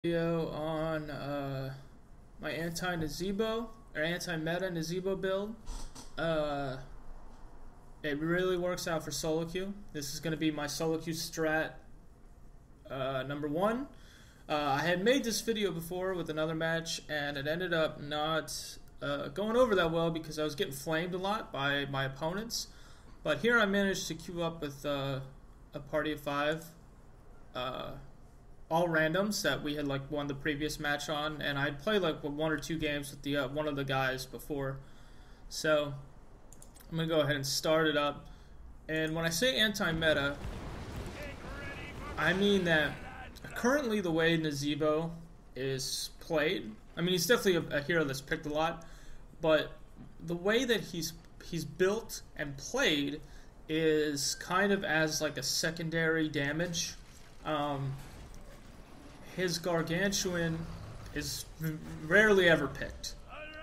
Video on my anti-Nazeebo or anti-meta Nazeebo build. It really works out for SoloQ. This is going to be my SoloQ Strat number 1. I had made this video before with another match, and it ended up not going over that well because I was getting flamed a lot by my opponents. But here I managed to queue up with a party of 5. All randoms that we had like won the previous match on, and I'd played like 1 or 2 games with the one of the guys before. So I'm gonna go ahead and start it up. And when I say anti-meta, I mean that currently the way Nazeebo is played, I mean he's definitely a hero that's picked a lot, but the way that he's built and played is kind of as like a secondary damage. His Gargantuan is rarely ever picked.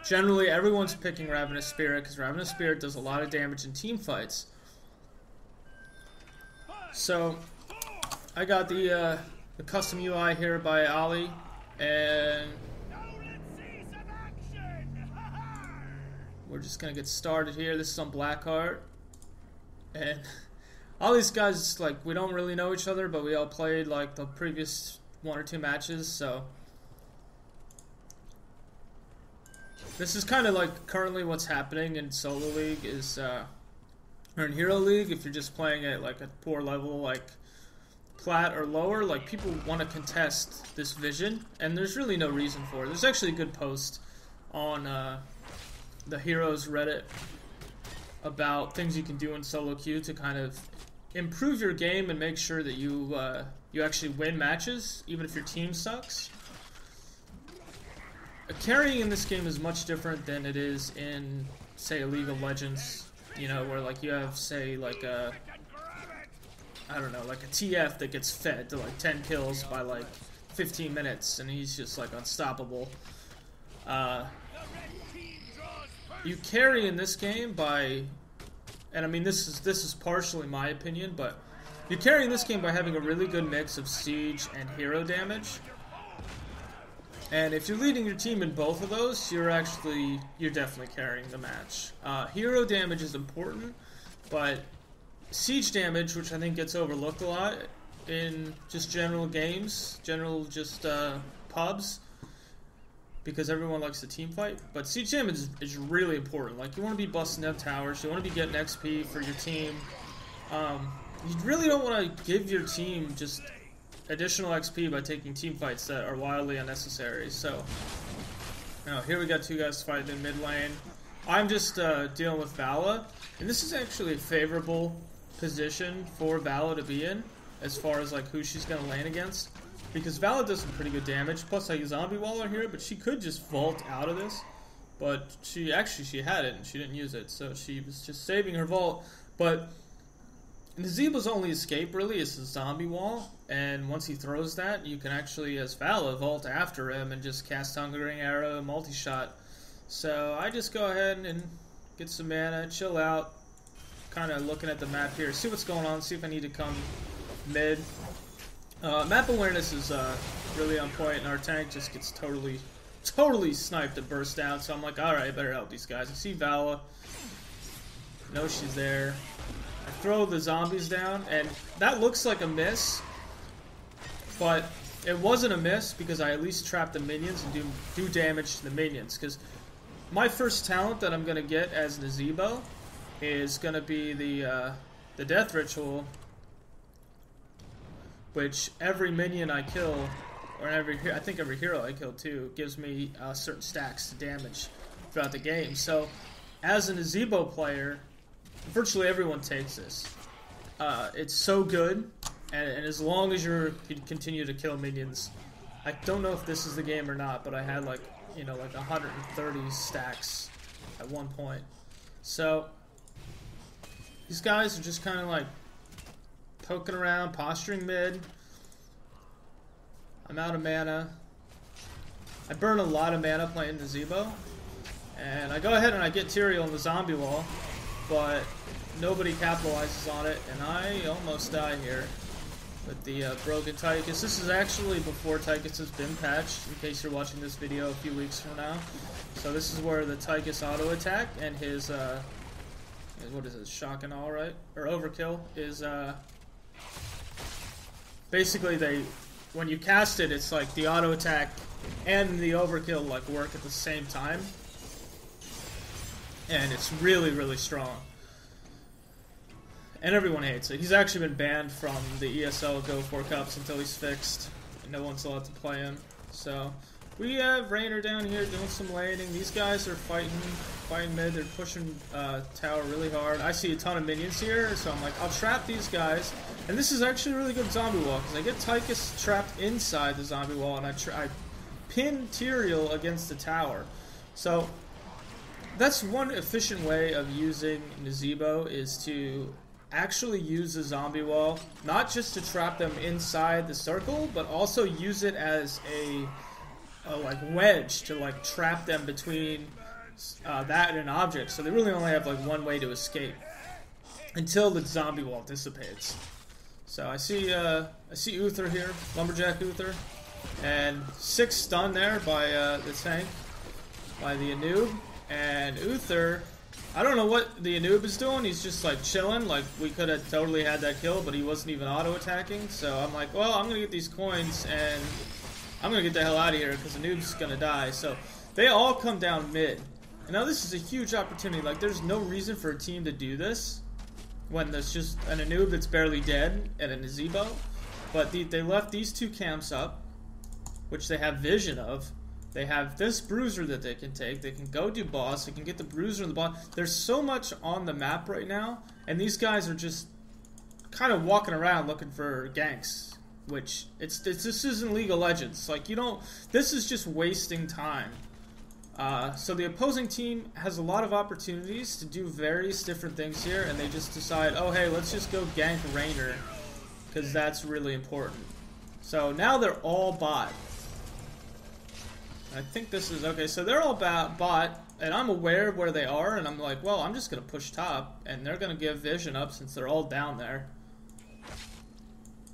Generally, everyone's picking Ravenous Spirit because Ravenous Spirit does a lot of damage in team fights. So, I got the custom UI here by Ali, and we're just gonna get started here. This is on Blackheart, and all these guys, like, we don't really know each other, but we all played like the previous 1 or 2 matches, so this is kind of like currently what's happening in Solo League is, or in Hero League, if you're just playing at like a poor level, like plat or lower, like people want to contest this vision, and there's really no reason for it. There's actually a good post on the Heroes Reddit about things you can do in Solo Q to kind of improve your game and make sure that you actually win matches, even if your team sucks. Carrying in this game is much different than it is in, say, a League of Legends, you know, where like you have, say, like a, I don't know, like a TF that gets fed to like 10 kills by like 15 minutes, and he's just like unstoppable. You carry in this game by, and I mean this is partially my opinion, but you're carrying this game by having a really good mix of siege and hero damage. And if you're leading your team in both of those, you're definitely carrying the match. Hero damage is important, but siege damage, which I think gets overlooked a lot in just general games, pubs, because everyone likes the team fight, but siege damage is really important. Like, you want to be busting up towers, you want to be getting XP for your team. You really don't want to give your team just additional XP by taking team fights that are wildly unnecessary. So, now here we got 2 guys fighting in mid lane. I'm just dealing with Vala, and this is actually a favorable position for Vala to be in, as far as like who she's gonna lane against, because Vala does some pretty good damage. Plus, I use zombie waller here, but she could just vault out of this, but she had it and she didn't use it, so she was just saving her vault. But Nazeebo's only escape really is the zombie wall, and once he throws that, you can actually, as Vala, vault after him and just cast Hungering Arrow and multi-shot. So I just go ahead and get some mana, chill out, kind of looking at the map here, see what's going on, see if I need to come mid. Map awareness is really on point, and our tank just gets totally sniped and burst down, so I'm like, alright, I better help these guys. I see Vala, know she's there. I throw the zombies down, and that looks like a miss, but it wasn't a miss because I at least trap the minions and do damage to the minions. Because my first talent that I'm gonna get as Nazeebo is gonna be the Death Ritual, which every minion I kill, or I think every hero I kill too, gives me certain stacks to damage throughout the game. So as a Nazeebo player, virtually everyone takes this. It's so good, and as long as you continue to kill minions, I don't know if this is the game or not, but I had like, you know, like 130 stacks at one point. So these guys are just kind of like poking around, posturing mid. I'm out of mana. I burn a lot of mana playing Nazeebo, and I go ahead and I get Tyrael in the zombie wall, but nobody capitalizes on it, and I almost die here. with the broken Tychus. This is actually before Tychus has been patched, in case you're watching this video a few weeks from now. So this is where the Tychus auto attack and his what is it, shock and all, right? Or overkill is basically when you cast it, it's like the auto attack and the overkill like work at the same time. And it's really, really strong. And everyone hates it. He's actually been banned from the ESL Go 4 Cups until he's fixed. And no one's allowed to play him. So we have Rainer down here doing some laning. These guys are fighting mid. They're pushing tower really hard. I see a ton of minions here, so I'm like, I'll trap these guys. And this is actually a really good zombie wall, because I get Tychus trapped inside the zombie wall, and I pin Tyrael against the tower. So that's one efficient way of using Nazeebo, is to actually use the zombie wall, not just to trap them inside the circle, but also use it as a like wedge to like trap them between that and an object. So they really only have like one way to escape until the zombie wall dissipates. So I see Uther here, Lumberjack Uther, and 6 stun there by the tank, by the Anub. And Uther, I don't know what the Anub is doing. He's just like chilling. Like, we could have totally had that kill, but he wasn't even auto attacking. So I'm like, well, I'm gonna get these coins and I'm gonna get the hell out of here because Anub's gonna die. So they all come down mid. And now this is a huge opportunity. Like, there's no reason for a team to do this when there's just an Anub that's barely dead and a Nazeebo. But they left these 2 camps up, which they have vision of. They have this bruiser that they can take. They can go do boss. They can get the bruiser in the boss. There's so much on the map right now, and these guys are just kind of walking around looking for ganks. Which this isn't League of Legends. Like, you don't. This is just wasting time. So the opposing team has a lot of opportunities to do various different things here, and they just decide, oh hey, let's just go gank Rainer, because that's really important. So now they're all bot. I think this is okay. So they're all bot, and I'm aware of where they are, and I'm like, well, I'm just gonna push top, and they're gonna give vision up since they're all down there.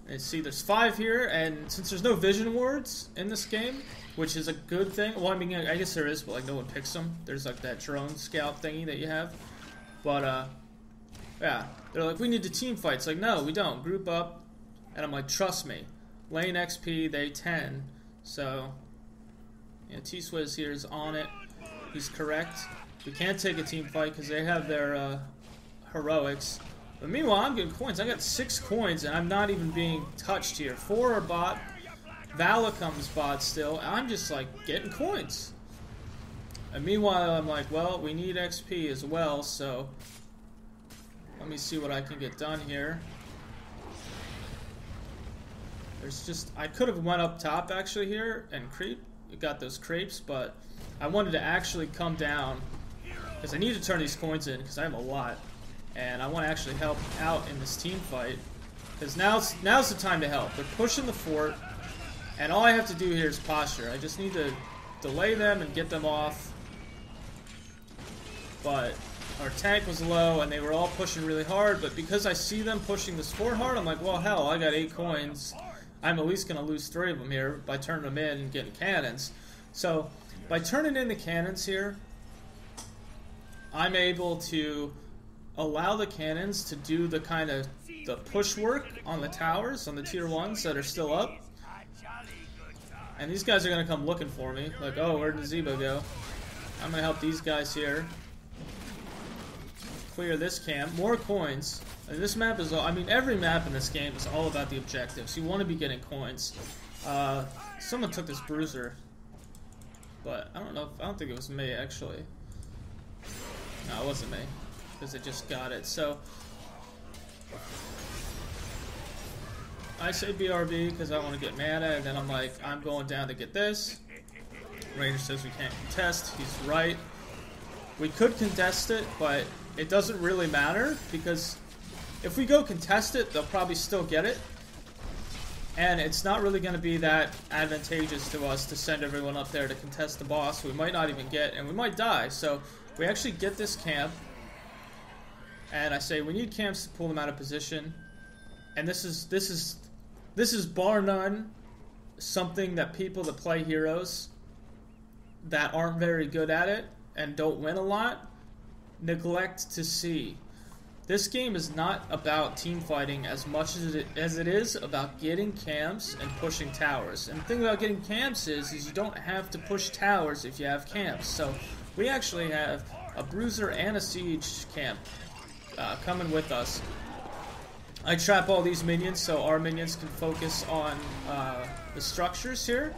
And see, there's 5 here, and since there's no vision wards in this game, which is a good thing. Well, I mean, I guess there is, but like no one picks them. There's like that drone scout thingy that you have. But yeah, they're like, we need to team fight. It's like, no, we don't. Group up. And I'm like, trust me. Lane XP, they 10. So yeah, T-Swizz here is on it. He's correct. We can't take a team fight because they have their heroics. But meanwhile, I'm getting coins. I got 6 coins, and I'm not even being touched here. 4 are bot. Vala comes bot still. I'm just like getting coins. And meanwhile, I'm like, well, we need XP as well, so let me see what I can get done here. There's just, I could have went up top actually here and creep. Got those crepes, but I wanted to actually come down because I need to turn these coins in because I have a lot, and I want to actually help out in this team fight because now's the time to help. They're pushing the fort. And all I have to do here is posture. I just need to delay them and get them off. But our tank was low and they were all pushing really hard. But because I see them pushing this fort hard, I'm like, well, hell, I got 8 coins. I'm at least going to lose 3 of them here by turning them in and getting cannons. So by turning in the cannons here, I'm able to allow the cannons to do the kind of the push work on the towers, on the tier 1s that are still up. And these guys are going to come looking for me. Like, oh, where'd Nazeebo go? I'm going to help these guys here. Clear this camp. More coins. And this map is all, I mean, every map in this game is all about the objectives. You want to be getting coins. Someone took this bruiser. But I don't think it was me, actually. No, it wasn't me. Because it just got it. So I say BRB because I want to get mana, and then I'm like, I'm going down to get this. Ranger says we can't contest. He's right. We could contest it, but it doesn't really matter because if we go contest it, they'll probably still get it. And it's not really going to be that advantageous to us to send everyone up there to contest the boss. We might not even get, and we might die. So we actually get this camp, and I say we need camps to pull them out of position. And this is This is bar none something that people that play heroes that aren't very good at it and don't win a lot neglect to see. This game is not about team fighting as much as it is about getting camps and pushing towers. And the thing about getting camps is you don't have to push towers if you have camps. So we actually have a bruiser and a siege camp coming with us. I trap all these minions so our minions can focus on the structures here.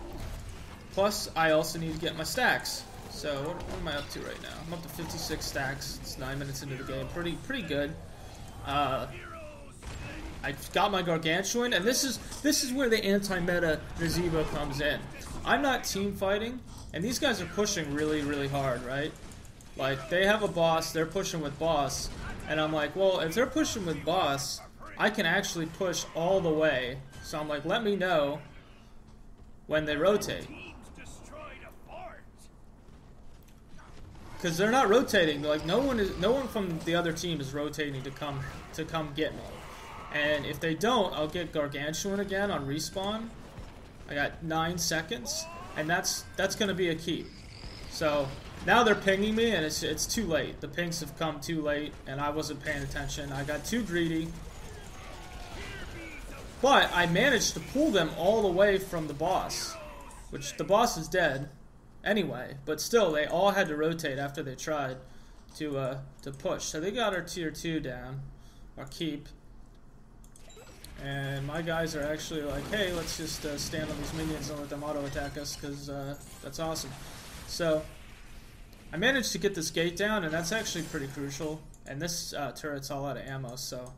Plus, I also need to get my stacks. So what am I up to right now? I'm up to 56 stacks. It's 9 minutes into the game. Pretty good. I got my Gargantuan, and this is where the anti-meta Nazeebo comes in. I'm not team fighting, and these guys are pushing really hard, right? Like, they have a boss, they're pushing with boss, and I'm like, well, if they're pushing with boss, I can actually push all the way. So I'm like, let me know when they rotate. Because they're not rotating. Like, no one from the other team is rotating to come get me. And if they don't, I'll get Gargantuan again on respawn. I got 9 seconds, and that's gonna be a keep. So now they're pinging me, and it's too late. The pings have come too late, and I wasn't paying attention. I got too greedy, but I managed to pull them all the way from the boss, which the boss is dead anyway. But still, they all had to rotate after they tried to push. So they got our tier 2 down, our keep. And my guys are actually like, hey, let's just stand on these minions and let them auto-attack us, because that's awesome. So I managed to get this gate down, and that's actually pretty crucial. And this turret's all out of ammo, so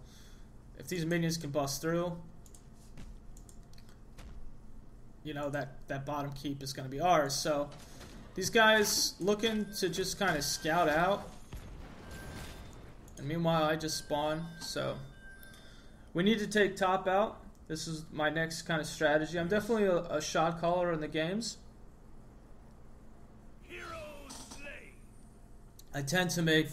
if these minions can bust through, you know, that bottom keep is going to be ours. So these guys looking to just kind of scout out, and meanwhile I just spawn. So we need to take top out. This is my next kind of strategy. I'm definitely a shot caller in the games. I tend to make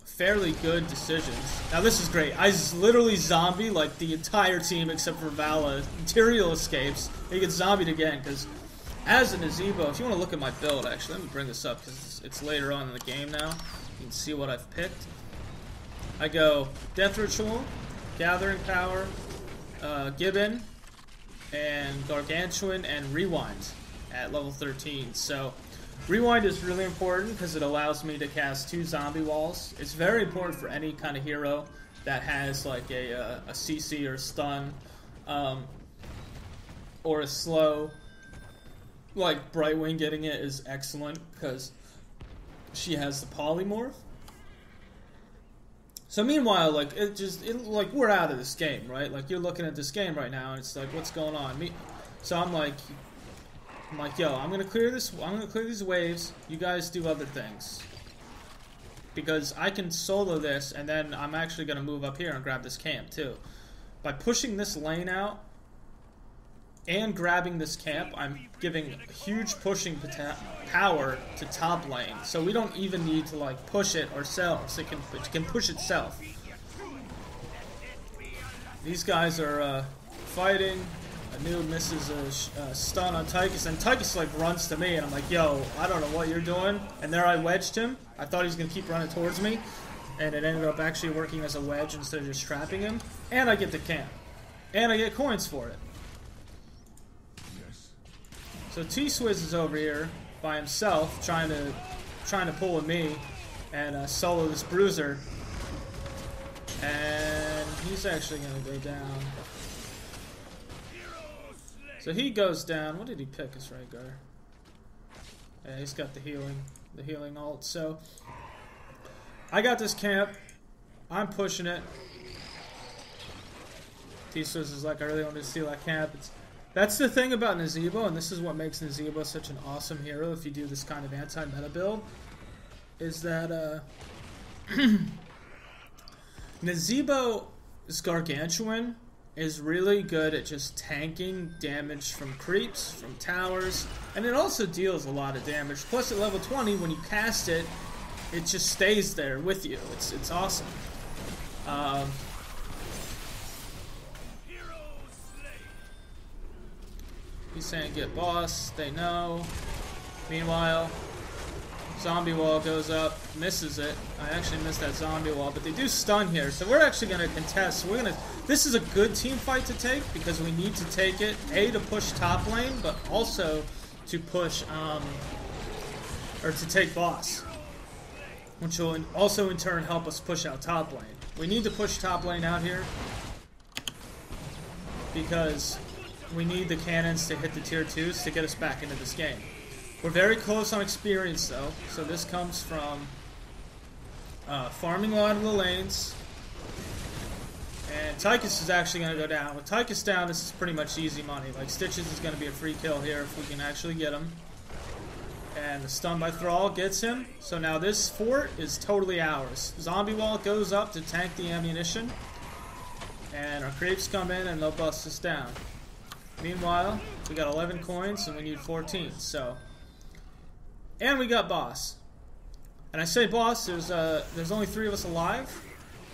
fairly good decisions. Now this is great. I literally zombie like the entire team except for Vala. Material escapes. He gets zombied again because as a Nazeebo, if you want to look at my build, actually, let me bring this up because it's later on in the game now. You can see what I've picked. I go Death Ritual, Gathering Power, Gibbon, and Gargantuan, and Rewind at level 13. So Rewind is really important because it allows me to cast 2 zombie walls. It's very important for any kind of hero that has like a CC or a stun or a slow. Like Brightwing, getting it is excellent because she has the polymorph. So meanwhile, like like we're out of this game, right? Like you're looking at this game right now, and it's like, what's going on? So I'm like, yo, I'm gonna clear this. I'm gonna clear these waves. You guys do other things because I can solo this, and then I'm actually gonna move up here and grab this camp too. By pushing this lane out and grabbing this camp, I'm giving huge pushing power to top lane. So we don't even need to like push it ourselves. It can push itself. These guys are fighting. Anu misses a stun on Tychus, and Tychus like runs to me, and I'm like, yo, I don't know what you're doing. And there I wedged him. I thought he was gonna keep running towards me, and it ended up actually working as a wedge instead of just trapping him. And I get the camp, and I get coins for it. So T-Swizz is over here by himself, trying to pull with me and solo this bruiser, and he's actually gonna go down. So he goes down. What did he pick as Rhaegar? Yeah, he's got the healing ult. So I got this camp. I'm pushing it. T-Swizz is like, I really wanted to steal that camp. That's the thing about Nazeebo, and this is what makes Nazeebo such an awesome hero if you do this kind of anti-meta build, is that Nazeebo's Gargantuan is really good at just tanking damage from creeps, from towers, and it also deals a lot of damage. Plus at level 20, when you cast it, it just stays there with you. It's awesome. He's saying get boss. They know. Meanwhile, zombie wall goes up, misses it. I actually missed that zombie wall, but they do stun here, so we're actually going to contest. This is a good team fight to take because we need to take it, A, to push top lane, but also to push, or to take boss, which will also in turn help us push out top lane. We need to push top lane out here because we need the cannons to hit the tier 2s to get us back into this game. We're very close on experience though, so this comes from farming a lot of the lanes. And Tychus is actually going to go down. With Tychus down, this is pretty much easy money. Like, Stitches is going to be a free kill here if we can actually get him. And the stun by Thrall gets him. So now this fort is totally ours. Zombie wall goes up to tank the ammunition. And our creeps come in and they'll bust us down. Meanwhile, we got 11 coins and we need 14. So, and we got boss. And I say boss, there's only 3 of us alive.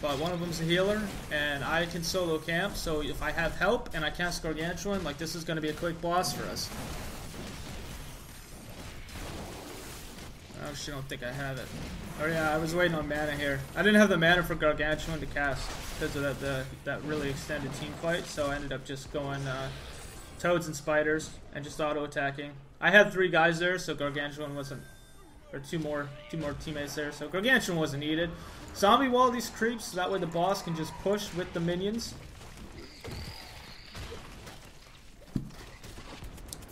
But one of them's a healer, and I can solo camp, so if I have help and I cast Gargantuan, like, this is going to be a quick boss for us. I actually don't think I have it. Oh yeah, I was waiting on mana here. I didn't have the mana for Gargantuan to cast because of that really extended team fight, so I ended up just going toads and spiders and just auto-attacking. I had 3 guys there, so Gargantuan wasn't, or two more teammates there, so Gargantuan wasn't needed. Zombie wall these creeps, so that way the boss can just push with the minions.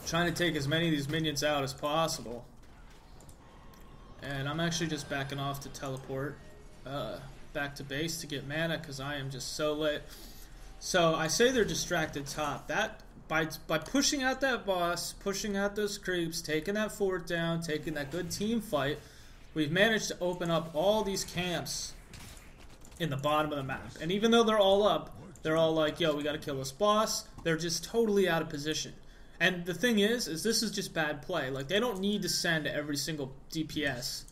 Trying to take as many of these minions out as possible. And I'm actually just backing off to teleport back to base to get mana because I am just so lit. So I say they're distracted top. That by pushing out that boss, pushing out those creeps, taking that fort down, taking that good team fight, we've managed to open up all these camps in the bottom of the map. And even though they're all up, they're all like, yo, we gotta kill this boss. They're just totally out of position. And the thing is this is just bad play. Like, they don't need to send every single DPS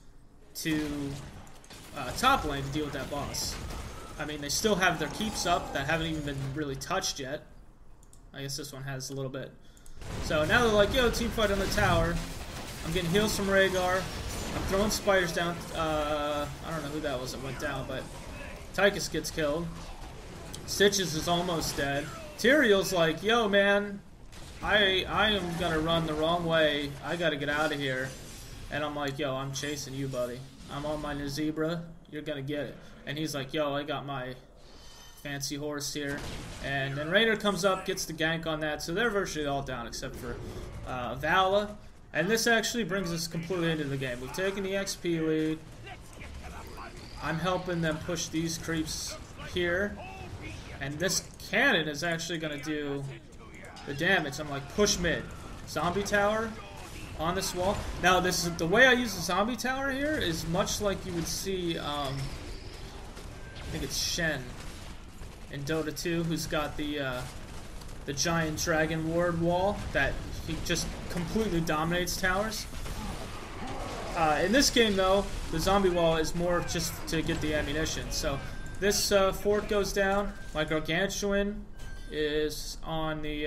to top lane to deal with that boss. I mean, they still have their keeps up that haven't even been really touched yet. I guess this one has a little bit. So now they're like, yo, team fight on the tower. I'm getting heals from Rhaegar. I'm throwing spiders down. I don't know who that was that went down, but Tychus gets killed. Stitches is almost dead. Tyrion's like, yo, man, I am gonna run the wrong way. I gotta get out of here. And I'm like, yo, I'm chasing you, buddy. I'm on my Nazeebo. You're gonna get it. And he's like, yo, I got my fancy horse here. And then Raynor comes up, gets the gank on that. So they're virtually all down except for Vala. And this actually brings us completely into the game. We've taken the XP lead. I'm helping them push these creeps here. And this cannon is actually going to do the damage. I'm like, push mid. Zombie tower on this wall. Now, this is the way I use the zombie tower here is much like you would see, I think it's Shen in Dota 2, who's got the giant dragon ward wall that he just completely dominates towers. In this game, though, the zombie wall is more just to get the ammunition. So this fort goes down. My Gargantuan is on the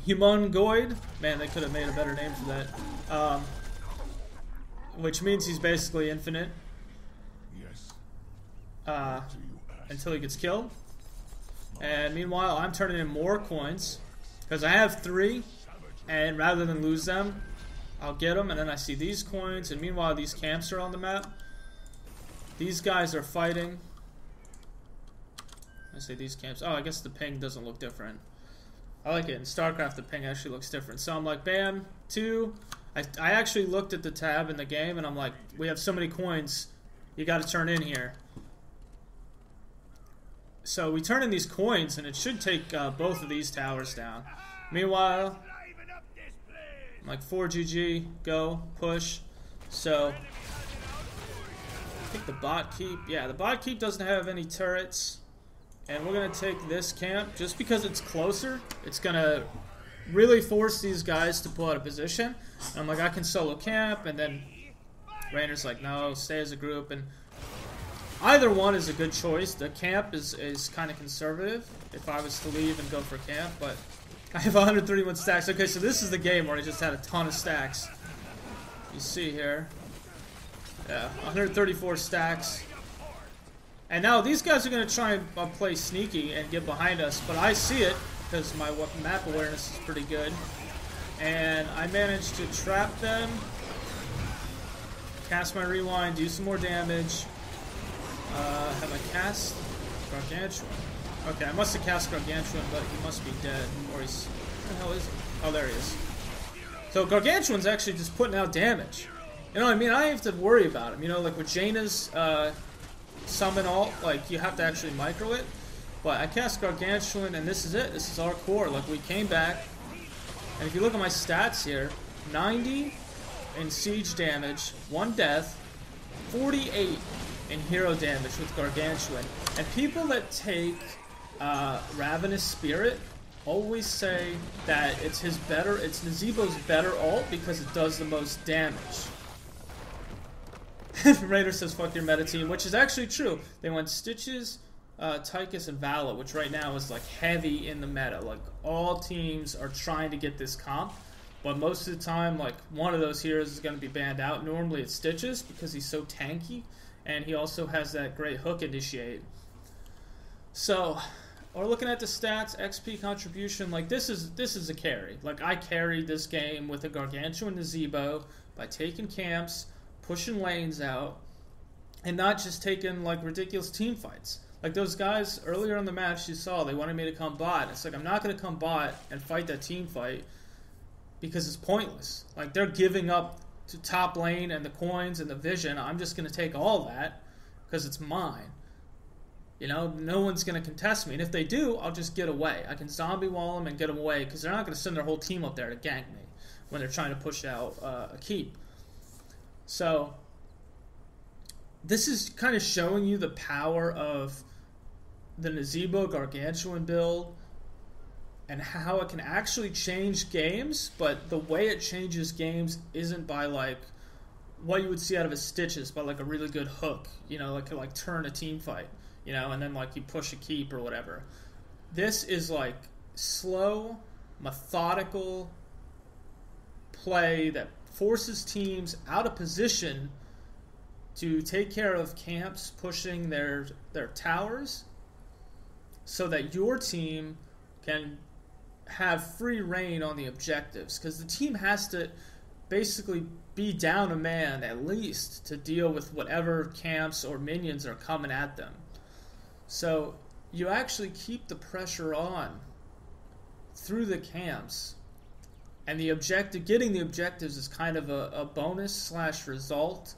Humongoid. Man, they could have made a better name for that. Which means he's basically infinite. Until he gets killed. And meanwhile, I'm turning in more coins because I have 3, and rather than lose them, I'll get them. And then I see these coins, and meanwhile, these camps are on the map. These guys are fighting. I say these camps. Oh, I guess the ping doesn't look different. I like it in StarCraft. The ping actually looks different. So I'm like, bam, 2. I actually looked at the tab in the game, and I'm like, we have so many coins. You got to turn in here. So we turn in these coins, and it should take both of these towers down. Meanwhile, I'm like 4 GG, go, push. So I think the bot keep, yeah, the bot keep doesn't have any turrets. And we're going to take this camp. Just because it's closer, it's going to really force these guys to pull out of position. And I'm like, I can solo camp, and then Raynor's like, no, stay as a group. And either one is a good choice. The camp is kind of conservative if I was to leave and go for camp, but I have 131 stacks. Okay, so this is the game where I just had a ton of stacks. You see here. Yeah, 134 stacks. And now these guys are going to try and play sneaky and get behind us, but I see it because my map awareness is pretty good. And I managed to trap them, cast my rewind, do some more damage. Have I cast Gargantuan? Okay, I must have cast Gargantuan, but he must be dead. Or he's... What the hell is he? Oh, there he is. So Gargantuan's actually just putting out damage. You know what I mean? I don't have to worry about him. You know, like with Jaina's summon ult, like you have to actually micro it. But I cast Gargantuan, and this is it. This is our core. Like, we came back. And if you look at my stats here, 90 in siege damage, 1 death, 48 in hero damage with Gargantuan. And people that take Ravenous Spirit always say that it's Nazeebo's better ult because it does the most damage. Raider says, fuck your meta team, which is actually true. They went Stitches, Tychus, and Vala, which right now is like heavy in the meta. Like, all teams are trying to get this comp, but most of the time, like, one of those heroes is going to be banned out. Normally it's Stitches because he's so tanky, and he also has that great hook initiate. So, we're looking at the stats, XP contribution. Like, this is a carry. Like, I carried this game with a Gargantuan Nazeebo by taking camps, pushing lanes out, and not just taking like ridiculous team fights. Like those guys earlier in the match you saw, they wanted me to come bot. It's like, I'm not going to come bot and fight that team fight because it's pointless. Like, they're giving up to top lane and the coins and the vision. I'm just going to take all that because it's mine. You know, no one's going to contest me. And if they do, I'll just get away. I can zombie wall them and get them away because they're not going to send their whole team up there to gank me when they're trying to push out a keep. So, this is kind of showing you the power of the Nazeebo Gargantuan build and how it can actually change games, but the way it changes games isn't by like what you would see out of a Stitches, but like a really good hook, you know, like turn a team fight, you know, and then like you push a keep or whatever. This is like slow, methodical play that forces teams out of position to take care of camps pushing their towers so that your team can have free reign on the objectives, because the team has to basically be down a man at least to deal with whatever camps or minions are coming at them. So you actually keep the pressure on through the camps. And the objective, getting the objectives is kind of a bonus / result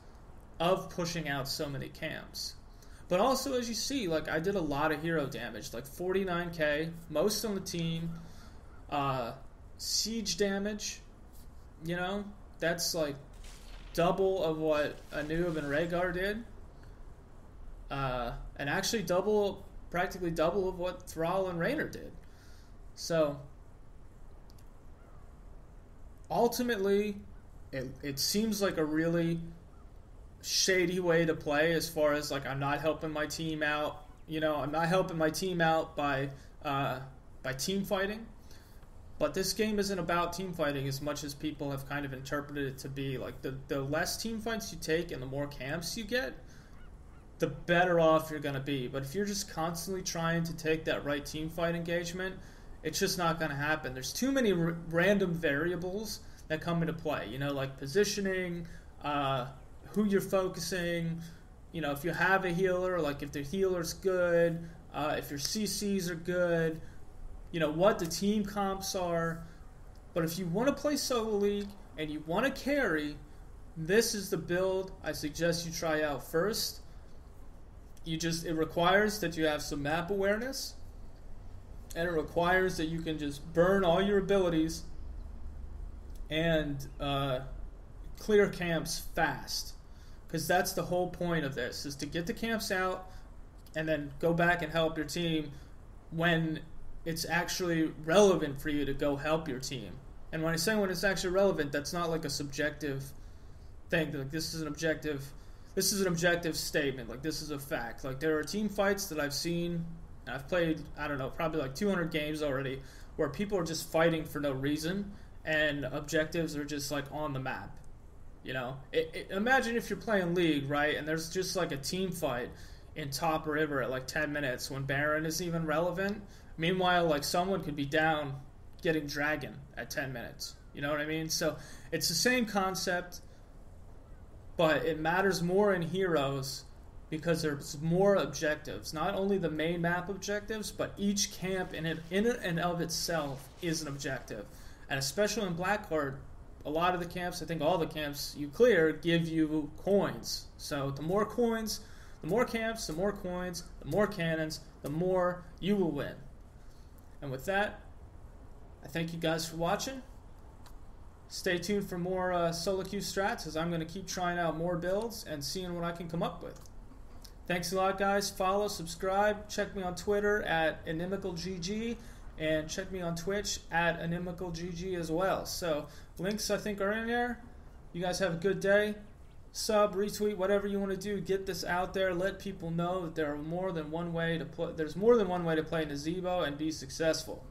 of pushing out so many camps. But also, as you see, like, I did a lot of hero damage, like 49k, most on the team. Siege damage, you know, that's like double of what Anub and Rhaegar did. And actually practically double of what Thrall and Raynor did. So, ultimately, it seems like a really shady way to play as far as, like, I'm not helping my team out. You know, I'm not helping my team out by team fighting. But this game isn't about team fighting as much as people have kind of interpreted it to be. Like, the less team fights you take and the more camps you get, the better off you're going to be. But if you're just constantly trying to take that right team fight engagement, it's just not going to happen. There's too many random variables that come into play. You know, like positioning, who you're focusing, you know, if you have a healer, like if the healer's good, if your CCs are good, you know, what the team comps are. But if you want to play Solo League and you want to carry, this is the build I suggest you try out first. It requires that you have some map awareness, and it requires that you can just burn all your abilities and clear camps fast. Because that's the whole point of this, is to get the camps out and then go back and help your team when it's actually relevant for you to go help your team. And when I say when it's actually relevant, that's not like a subjective thing. Like, this is an objective statement. Like, this is a fact. Like, there are team fights that I've seen, and I've played, I don't know, probably like 200 games already, where people are just fighting for no reason and objectives are just like on the map. You know, imagine if you're playing League, right, and there's just like a team fight in top river at like 10 minutes when Baron isn't even relevant. Meanwhile, like someone could be down getting Dragon at 10 minutes. You know what I mean? So it's the same concept, but it matters more in Heroes because there's more objectives. Not only the main map objectives, but each camp in and of itself is an objective. And especially in Blackheart, a lot of the camps, I think all the camps you clear, give you coins. So the more coins, the more camps, the more coins, the more cannons, the more you will win. And with that, I thank you guys for watching. Stay tuned for more SoloQ strats, as I'm going to keep trying out more builds and seeing what I can come up with. Thanks a lot, guys. Follow, subscribe, check me on Twitter at InimicalGG, and check me on Twitch at InimicalGG as well. So links I think are in there. You guys have a good day. Sub, retweet, whatever you want to do. Get this out there. Let people know that there's more than one way to play Nazeebo and be successful.